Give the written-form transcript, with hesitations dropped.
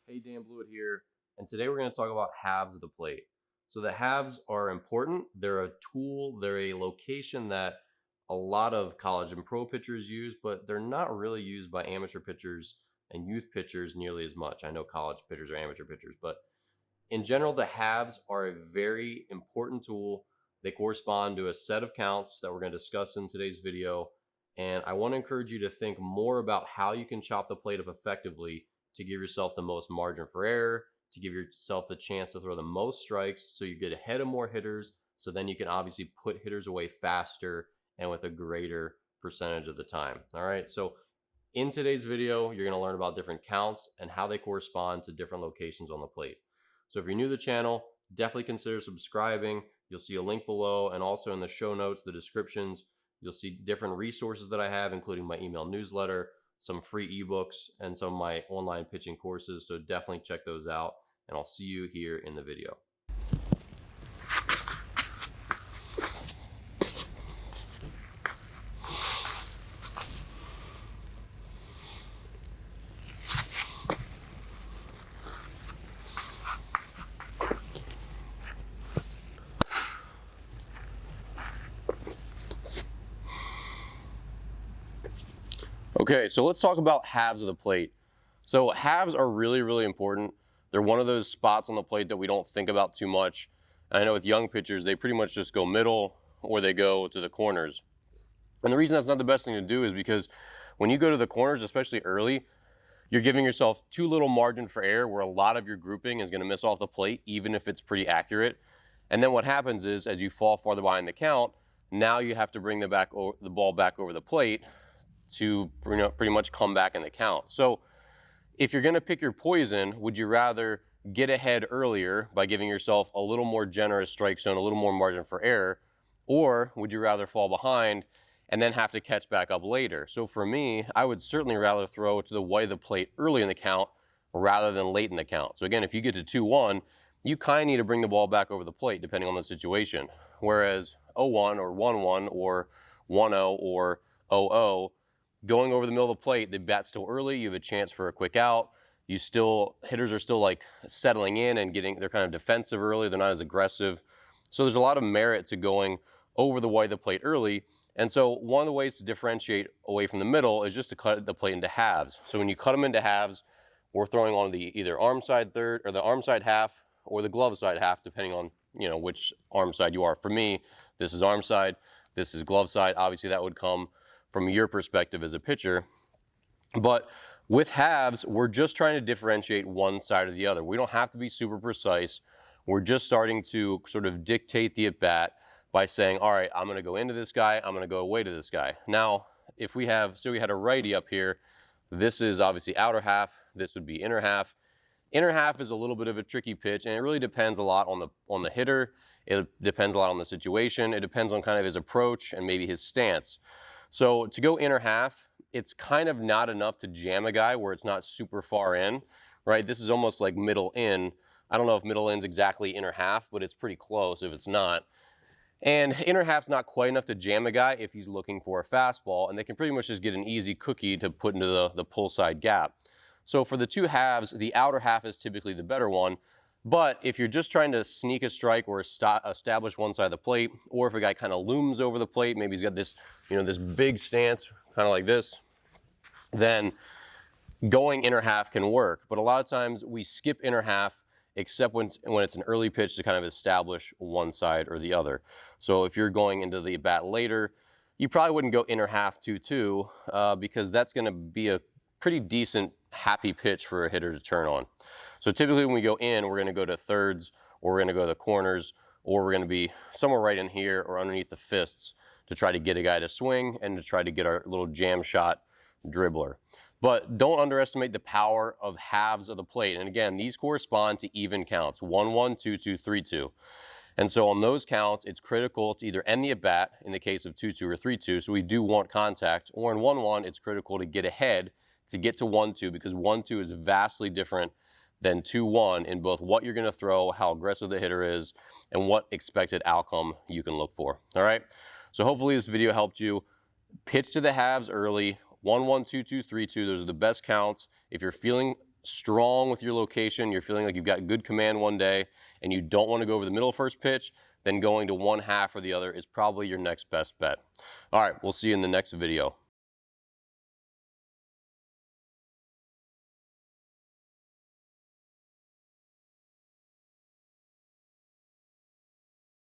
Hey, Dan Blewett here, and today we're going to talk about halves of the plate. So the halves are important. They're a tool, they're a location that a lot of college and pro pitchers use, but they're not really used by amateur pitchers and youth pitchers nearly as much. I know college pitchers are amateur pitchers, but in general, the halves are a very important tool. They correspond to a set of counts that we're going to discuss in today's video. And I want to encourage you to think more about how you can chop the plate up effectively to give yourself the most margin for error, to give yourself the chance to throw the most strikes so you get ahead of more hitters. So then you can obviously put hitters away faster and with a greater percentage of the time. All right. So in today's video, you're going to learn about different counts and how they correspond to different locations on the plate. So if you're new to the channel, definitely consider subscribing. You'll see a link below, and also in the show notes, the descriptions, you'll see different resources that I have, including my email newsletter, some free ebooks, and some of my online pitching courses. So definitely check those out, and I'll see you here in the video. Okay, so let's talk about halves of the plate. So halves are really, really important. They're one of those spots on the plate that we don't think about too much. And I know with young pitchers, they pretty much just go middle or they go to the corners. And the reason that's not the best thing to do is because when you go to the corners, especially early, you're giving yourself too little margin for error where a lot of your grouping is going to miss off the plate, even if it's pretty accurate. And then what happens is, as you fall farther behind the count, now you have to bring the ball back over the plate to pretty much come back in the count. So if you're going to pick your poison, would you rather get ahead earlier by giving yourself a little more generous strike zone, a little more margin for error, or would you rather fall behind and then have to catch back up later? So for me, I would certainly rather throw to the white of the plate early in the count rather than late in the count. So again, if you get to 2-1, you kind of need to bring the ball back over the plate depending on the situation. Whereas 0-1 or 1-1 or 1-0 or 0-0, going over the middle of the plate, the bat's still early, you have a chance for a quick out. Hitters are still like settling in and they're kind of defensive early, they're not as aggressive. So there's a lot of merit to going over the white of the plate early. And so one of the ways to differentiate away from the middle is just to cut the plate into halves. So when you cut them into halves, we're throwing on the either arm side third or the arm side half or the glove side half, depending on which arm side you are. For me, this is arm side, this is glove side. Obviously that would come from your perspective as a pitcher. But with halves, we're just trying to differentiate one side or the other. We don't have to be super precise. We're just starting to sort of dictate the at-bat by saying, all right, I'm going to go into this guy, I'm going to go away to this guy. Now, if we had a righty up here, this is obviously outer half, this would be inner half. Inner half is a little bit of a tricky pitch, and it really depends a lot on the hitter. It depends a lot on the situation. It depends on kind of his approach and maybe his stance. So to go inner half, it's kind of not enough to jam a guy where it's not super far in, right? This is almost like middle in. I don't know if middle in's exactly inner half, but it's pretty close if it's not. And inner half's not quite enough to jam a guy if he's looking for a fastball, and they can pretty much just get an easy cookie to put into the pull side gap. So for the two halves, the outer half is typically the better one. But if you're just trying to sneak a strike or establish one side of the plate, or if a guy kind of looms over the plate, maybe he's got this, this big stance, kind of like this, then going inner half can work. But a lot of times we skip inner half, except when it's an early pitch to kind of establish one side or the other. So if you're going into the bat later, you probably wouldn't go inner half 2-2 because that's going to be a pretty decent happy pitch for a hitter to turn on. So typically when we go in, we're going to go to thirds, or we're going to go to the corners, or we're going to be somewhere right in here or underneath the fists to try to get a guy to swing and to try to get our little jam shot dribbler. But don't underestimate the power of halves of the plate. And again, these correspond to even counts, 1-1, 2-2, 3-2. And so on those counts, it's critical to either end the at-bat in the case of 2-2 or 3-2, so we do want contact, or in 1-1, it's critical to get ahead to get to 1-2, because 1-2 is vastly different than 2-1 in both what you're going to throw, how aggressive the hitter is, and what expected outcome you can look for. All right? So hopefully this video helped you. Pitch to the halves early, 1-1, 2-2, 3-2. Those are the best counts. If you're feeling strong with your location, you're feeling like you've got good command one day, and you don't want to go over the middle of first pitch, then going to one half or the other is probably your next best bet. All right, we'll see you in the next video.